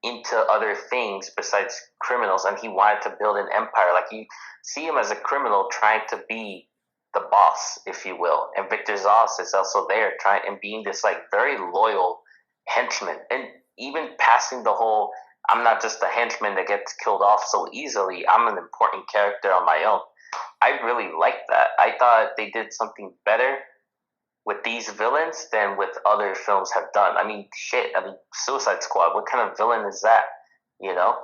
into other things besides criminals, and he wanted to build an empire. Like, you see him as a criminal trying to be the boss, if you will. And Victor Zos is also there trying and being this like very loyal henchman, and even passing the whole I'm not just a henchman that gets killed off so easily. I'm an important character on my own. I really liked that. I thought they did something better with these villains than with other films have done. I mean, shit. I mean, Suicide Squad. What kind of villain is that? You know,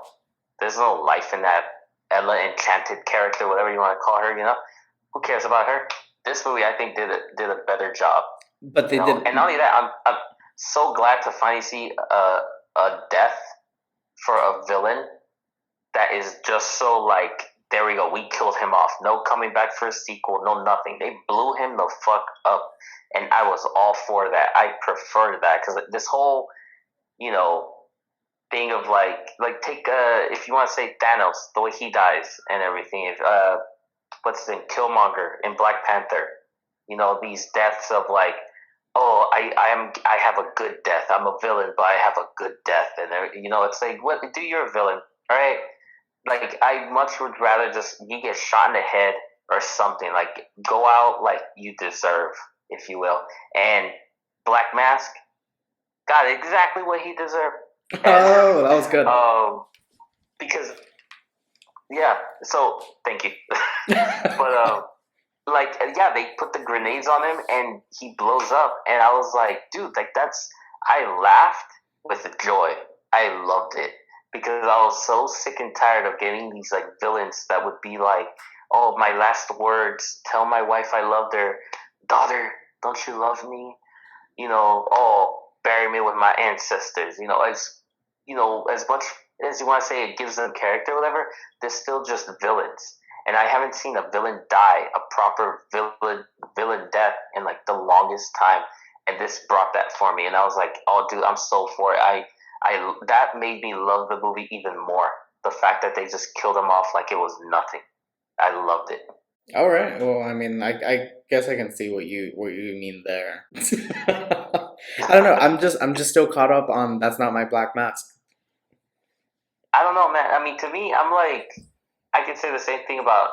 there's no life in that Ella Enchanted character, whatever you want to call her. You know, who cares about her? This movie, I think, did a better job. But they did, and not only that, I'm so glad to finally see a death for a villain that is just so like, there we go, we killed him off. No coming back for a sequel, no nothing. They blew him the fuck up, and I was all for that. I preferred that because this whole, you know, thing of like take if you want to say Thanos, the way he dies and everything. If what's the name, Killmonger in Black Panther, you know, these deaths of like, oh, I have a good death. I'm a villain, but I have a good death, and you know, it's like, what? Do your villain, all right? Like, I much would rather just you get shot in the head or something. Like, go out like you deserve, if you will. And Black Mask got exactly what he deserved. oh, that was good. Because yeah. So thank you. But like, yeah, they put the grenades on him and he blows up, and I was like, dude, like, that's, I laughed with joy. I loved it because I was so sick and tired of getting these like villains that would be like, oh, my last words, tell my wife I loved her, daughter, don't you love me? You know, oh, bury me with my ancestors. You know, as much as you want to say it gives them character or whatever, they're still just villains. And I haven't seen a villain die a proper villain death in like the longest time. And this brought that for me, and I was like, oh, dude, I'm so for it. I that made me love the movie even more. The fact that they just killed him off like it was nothing. I loved it. All right. Well, I mean, I guess I can see what you mean there. I don't know. I'm just still caught up on That's Not My Black Mask. I don't know, man. I mean, to me, I'm like, I could say the same thing about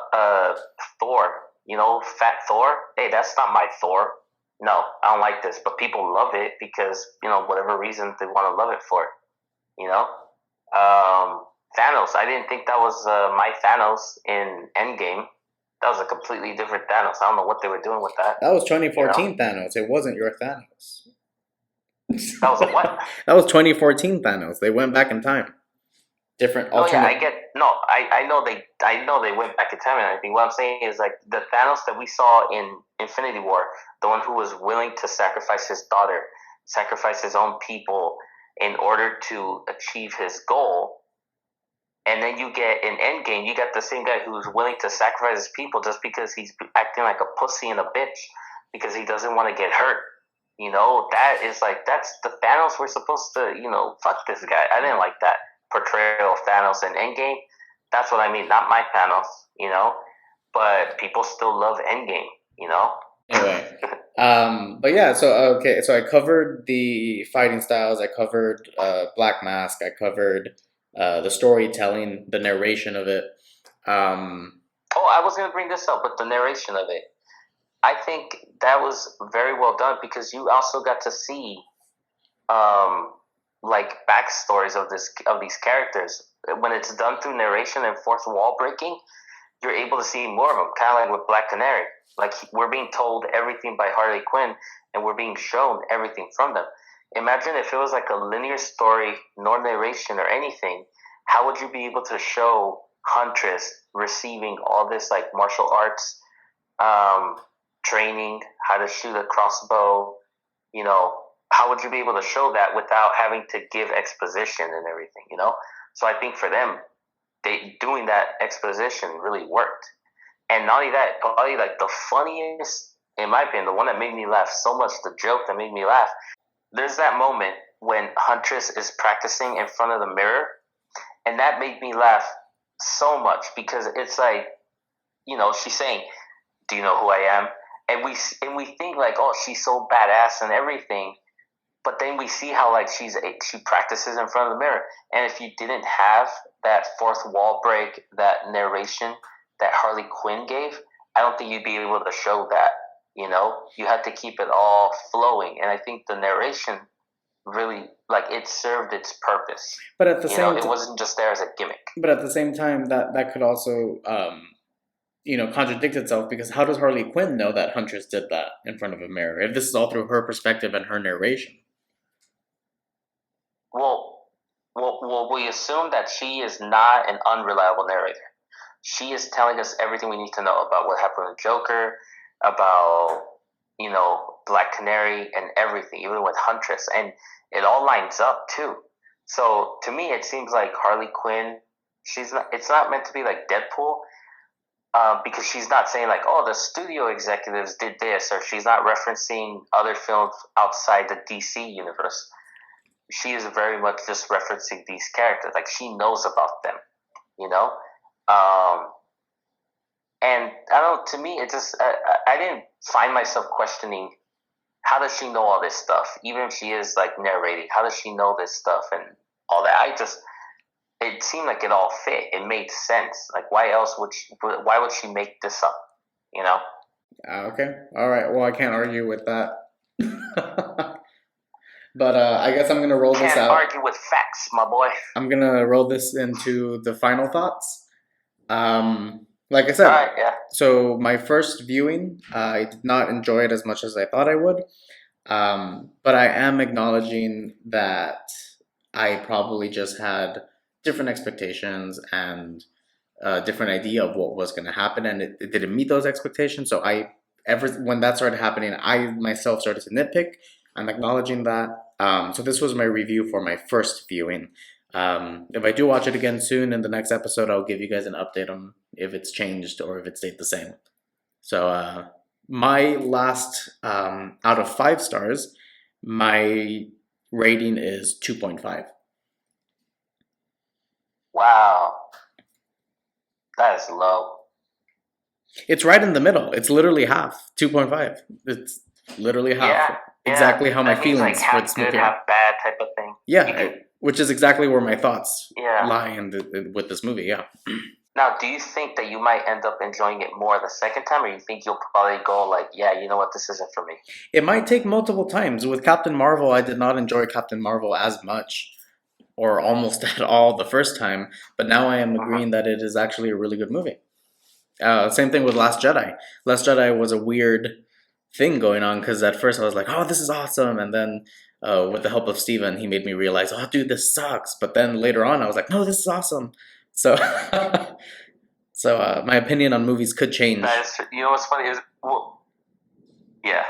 Thor. You know, Fat Thor. Hey, that's not my Thor. No, I don't like this. But people love it because, you know, whatever reason they want to love it for. You know? Thanos. I didn't think that was my Thanos in Endgame. That was a completely different Thanos. I don't know what they were doing with that. That was 2014 you know? Thanos. It wasn't your Thanos. That was a what? That was 2014 Thanos. They went back in time. Different alternate. Oh yeah, I get. No, I know they went back in time and everything. What I'm saying is like the Thanos that we saw in Infinity War, the one who was willing to sacrifice his daughter, sacrifice his own people in order to achieve his goal. And then you get in Endgame, you got the same guy who's willing to sacrifice his people just because he's acting like a pussy and a bitch because he doesn't want to get hurt. You know, that is like, that's the Thanos we're supposed to, you know, fuck this guy. I didn't like that portrayal of Thanos in Endgame. That's what I mean, not my Thanos, you know, but people still love Endgame, you know. Anyway, but yeah, so okay, so I covered the fighting styles, I covered Black Mask, I covered the storytelling, the narration of it. Oh, I was gonna bring this up, but the narration of it, I think that was very well done because you also got to see like backstories of these characters. When it's done through narration and fourth wall breaking, you're able to see more of them, kind of like with Black Canary. Like, we're being told everything by Harley Quinn, and we're being shown everything from them. Imagine if it was like a linear story, no narration or anything. How would you be able to show Huntress receiving all this like martial arts training, how to shoot a crossbow, you know, how would you be able to show that without having to give exposition and everything, you know? So I think for them, doing that exposition really worked. And not only that, probably like the funniest, in my opinion, the one that made me laugh so much, the joke that made me laugh, there's that moment when Huntress is practicing in front of the mirror, and that made me laugh so much because it's like, she's saying, "Do you know who I am?" And we think like, "Oh, she's so badass and everything," but then we see how like she practices in front of the mirror, and if you didn't have that fourth wall break, that narration that Harley Quinn gave, I don't think you'd be able to show that. You had to keep it all flowing, and I think the narration really like it served its purpose. But at the same it wasn't just there as a gimmick. But at the same time, that could also contradict itself, because how does Harley Quinn know that Huntress did that in front of a mirror if this is all through her perspective and her narration? Well, we assume that she is not an unreliable narrator. She is telling us everything we need to know about what happened with Joker, about Black Canary and everything, even with Huntress, and it all lines up too. So to me, it seems like Harley Quinn. It's not meant to be like Deadpool, because she's not saying like, "Oh, the studio executives did this," or she's not referencing other films outside the DC universe. She is very much just referencing these characters. Like she knows about them, you know. And I don't. To me, it just I didn't find myself questioning how does she know all this stuff, even if she is like narrating. How does she know this stuff and all that? It seemed like it all fit. It made sense. Like why would she make this up? Okay. All right. Well, I can't argue with that. But I guess I'm gonna roll this Can't out. argue with facts, my boy. I'm gonna roll this into the final thoughts. Like I said, All right, yeah. so my first viewing, I did not enjoy it as much as I thought I would. But I am acknowledging that I probably just had different expectations and a different idea of what was going to happen, and it didn't meet those expectations. So when that started happening, I myself started to nitpick. I'm acknowledging that. So this was my review for my first viewing. If I do watch it again soon in the next episode, I'll give you guys an update on if it's changed or if it stayed the same. So my last out of 5 stars, my rating is 2.5. Wow. That is low. It's right in the middle. It's literally half. 2.5. It's literally half. Yeah. Exactly how my That means, feelings like, for half this good, movie. half bad type of thing. Yeah, which is exactly where my thoughts Yeah. lie with this movie. Yeah. Now, do you think that you might end up enjoying it more the second time, or you think you'll probably go like, yeah, you know what, this isn't for me? It might take multiple times. With Captain Marvel, I did not enjoy Captain Marvel as much, or almost at all, the first time. But now I am agreeing that it is actually a really good movie. Same thing with Last Jedi. Last Jedi was a weird thing going on, because at first I was like, oh, this is awesome. And then with the help of Steven, he made me realize, oh, dude, this sucks. But then later on, I was like, no, this is awesome. So, my opinion on movies could change. That is, you know what's funny is, well, yeah.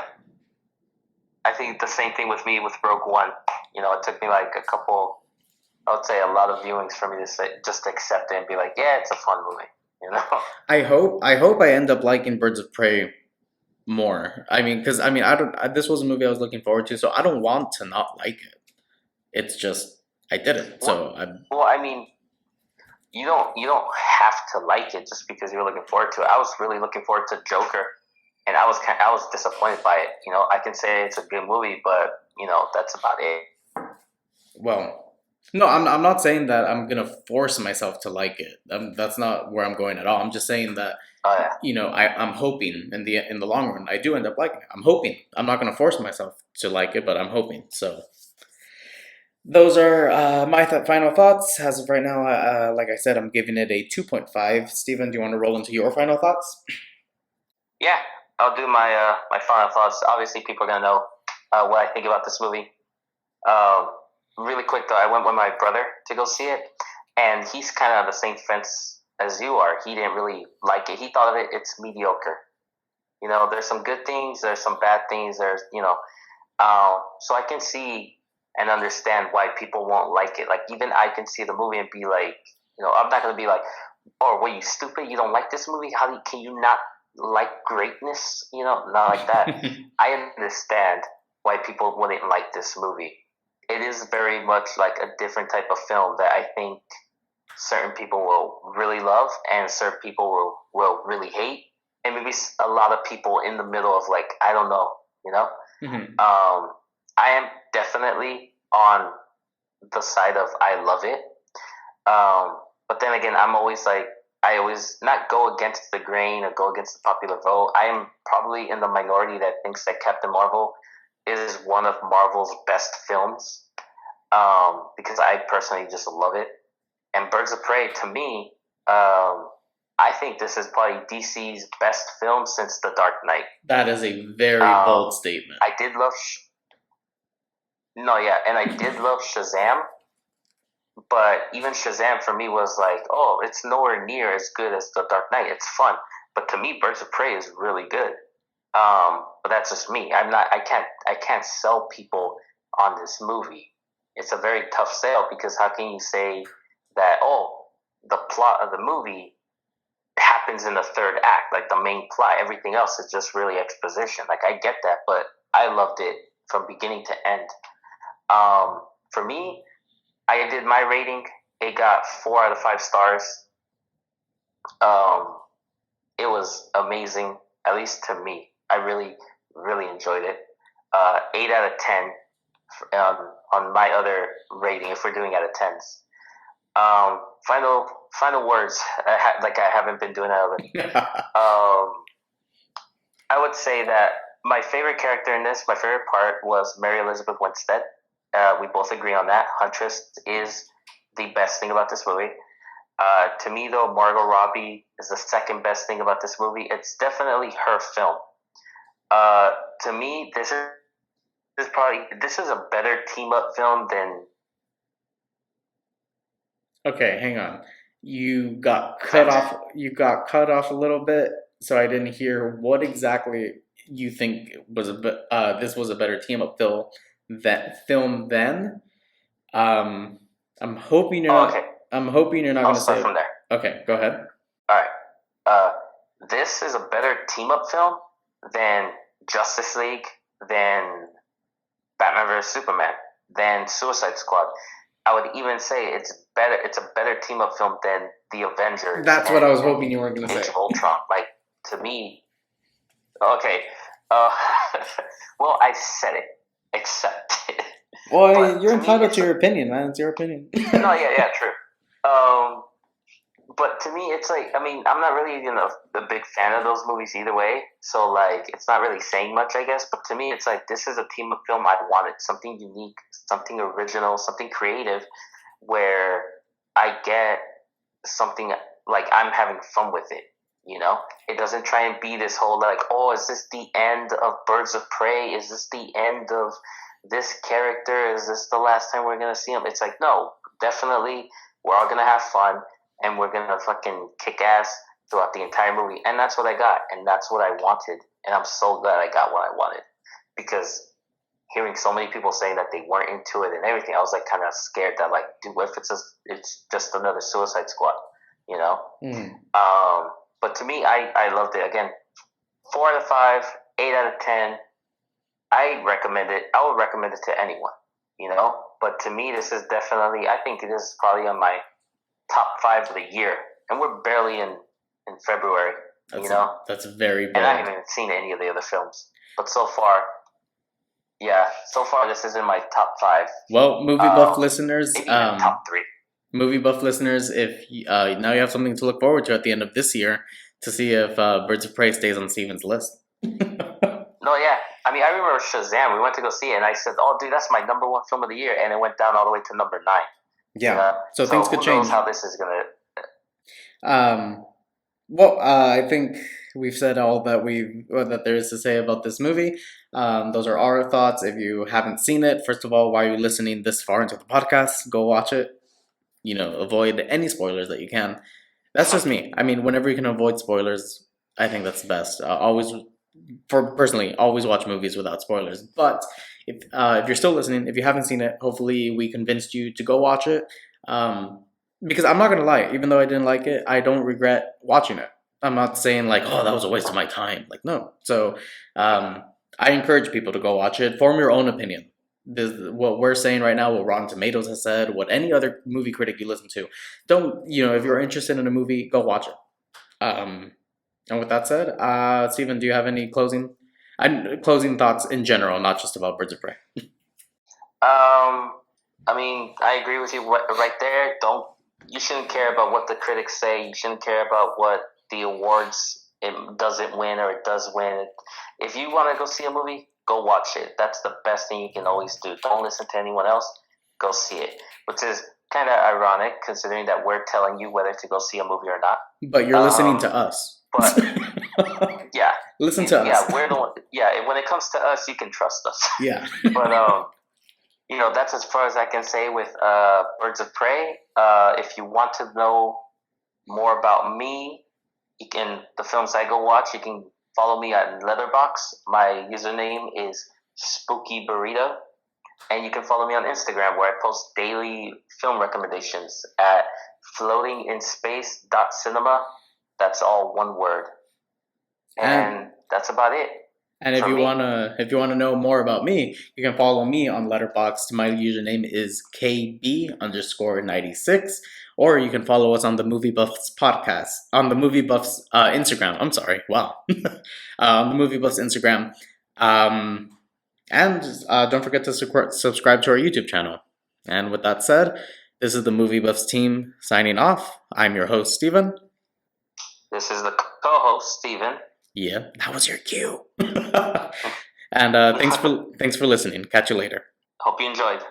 I think the same thing with me with Rogue One. It took me like I would say a lot of viewings for me to just accept it and be like, yeah, it's a fun movie. I hope I end up liking Birds of Prey more. Because this was a movie I was looking forward to, so I don't want to not like it. It's just I didn't. You don't have to like it just because you're looking forward to it. I was really looking forward to Joker, and I was disappointed by it. I can say it's a good movie, but that's about it. Well, no, I'm not saying that I'm gonna force myself to like it. That's not where I'm going at all. I'm just saying that I'm hoping in the long run I do end up liking it. I'm hoping. I'm not gonna force myself to like it, but I'm hoping. So those are my final thoughts. As of right now, like I said, I'm giving it a 2.5. Steven, do you want to roll into your final thoughts? Yeah, I'll do my final thoughts. Obviously, people are going to know what I think about this movie. Really quick, though, I went with my brother to go see it, and he's kind of on the same fence as you are. He didn't really like it. He thought of it's mediocre. There's some good things, there's some bad things, so I can see and understand why people won't like it. Like, even I can see the movie and be like, I'm not going to be like, oh, were you stupid? You don't like this movie? Can you not like greatness? Not like that. I understand why people wouldn't like this movie. it is very much like a different type of film that I think certain people will really love and certain people will really hate, and maybe a lot of people in the middle of like, I don't know, you know. Mm-hmm. I am definitely on the side of I love it, but then again, I'm always like, I always not go against the grain or go against the popular vote. I am probably in the minority that thinks that Captain Marvel is one of Marvel's best films, because I personally just love it. And Birds of Prey, to me, I think this is probably DC's best film since The Dark Knight. That is a very bold statement. I did love, and I did love Shazam, but even Shazam for me was like, oh, it's nowhere near as good as The Dark Knight. It's fun, but to me, Birds of Prey is really good. But that's just me. I can't sell people on this movie. It's a very tough sale, because how can you say that, oh, the plot of the movie happens in the third act, like the main plot, everything else is just really exposition. Like, I get that, but I loved it from beginning to end. For me, I did my rating. It got 4 out of 5 stars. It was amazing, at least to me. I really, really enjoyed it. 8 out of 10 on my other rating, if we're doing out of 10s. Final words. I haven't been doing that already. I would say that my favorite character in this, my favorite part, was Mary Elizabeth Winstead. We both agree on that. Huntress is the best thing about this movie. To me, though, Margot Robbie is the second best thing about this movie. It's definitely her film. To me, this is a better team up film than. Okay, hang on. You got cut off. You got cut off a little bit, so I didn't hear what exactly you think was this was a better team up film then. I'm hoping you're not. Okay. I'm hoping you're not I'll going to start say. from there. Okay, go ahead. All right. This is a better team up film than Justice League, than Batman vs Superman, than Suicide Squad. I would even say it's better. It's a better team up film than the Avengers. That's what I was hoping you weren't going to Age say. of Ultron. Like, to me. Okay. Well, I said it. Accept it. Well, But you're to me, entitled it's to your opinion, man. It's your opinion. No, yeah, true. But to me, it's like, I mean, I'm not really, a big fan of those movies either way. So, like, it's not really saying much, I guess. But to me, it's like, this is a team up film I wanted. Something unique, something original, something creative, where I get something, like, I'm having fun with it, It doesn't try and be this whole, like, oh, is this the end of Birds of Prey? Is this the end of this character? Is this the last time we're going to see him? It's like, no, definitely, we're all going to have fun. And we're going to fucking kick ass throughout the entire movie. And that's what I got. And that's what I wanted. And I'm so glad I got what I wanted. Because hearing so many people saying that they weren't into it and everything, I was like kind of scared that, like, dude, what if it's just another Suicide Squad, But to me, I loved it. Again, 4 out of 5, 8 out of 10. I recommend it. I would recommend it to anyone, But to me, this is definitely, I think it is probably on my top 5 of the year, and we're barely in February. That's very bold. And I haven't even seen any of the other films, but so far this is in my top 5. Well, movie buff listeners, maybe even top 3. Movie buff listeners, if now you have something to look forward to at the end of this year to see if Birds of Prey stays on Steven's list. No, yeah. I mean, I remember Shazam. We went to go see it, and I said, "Oh, dude, that's my number 1 film of the year," and it went down all the way to number 9. Yeah, so things could change. Who knows how this is gonna? Well, I think we've said all that there is to say about this movie. Those are our thoughts. If you haven't seen it, first of all, why are you listening this far into the podcast? Go watch it. Avoid any spoilers that you can. That's just me. I mean, whenever you can avoid spoilers, I think that's the best. Always watch movies without spoilers. But if you're still listening, if you haven't seen it, hopefully we convinced you to go watch it. Because I'm not going to lie, even though I didn't like it, I don't regret watching it. I'm not saying like, oh, that was a waste of my time. Like, no. So I encourage people to go watch it. Form your own opinion. what we're saying right now, what Rotten Tomatoes has said, what any other movie critic you listen to. Don't, if you're interested in a movie, go watch it. And with that said, Steven, do you have any closing thoughts in general, not just about Birds of Prey? I mean, I agree with you right there. You shouldn't care about what the critics say. You shouldn't care about what the awards it doesn't win or it does win. If you want to go see a movie, go watch it. That's the best thing you can always do. Don't listen to anyone else. Go see it, which is kind of ironic considering that we're telling you whether to go see a movie or not. But you're listening to us. But yeah, listen to us. Yeah, we're the one. Yeah, when it comes to us, you can trust us. Yeah. But that's as far as I can say with Birds of Prey. If you want to know more about me, the films I go watch, you can follow me on Letterboxd. My username is Spooky Burrito. And you can follow me on Instagram where I post daily film recommendations at floatinginspace.cinema. That's all one word. And that's about it. And if you wanna know more about me, you can follow me on Letterboxd. My username is KB_96, or you can follow us on the Movie Buffs podcast on the Movie Buffs Instagram. I'm sorry, wow, on the Movie Buffs Instagram. And don't forget to subscribe to our YouTube channel. And with that said, this is the Movie Buffs team signing off. I'm your host, Steven. This is the co-host, Steven. Yeah, that was your cue. And thanks for listening. Catch you later. Hope you enjoyed.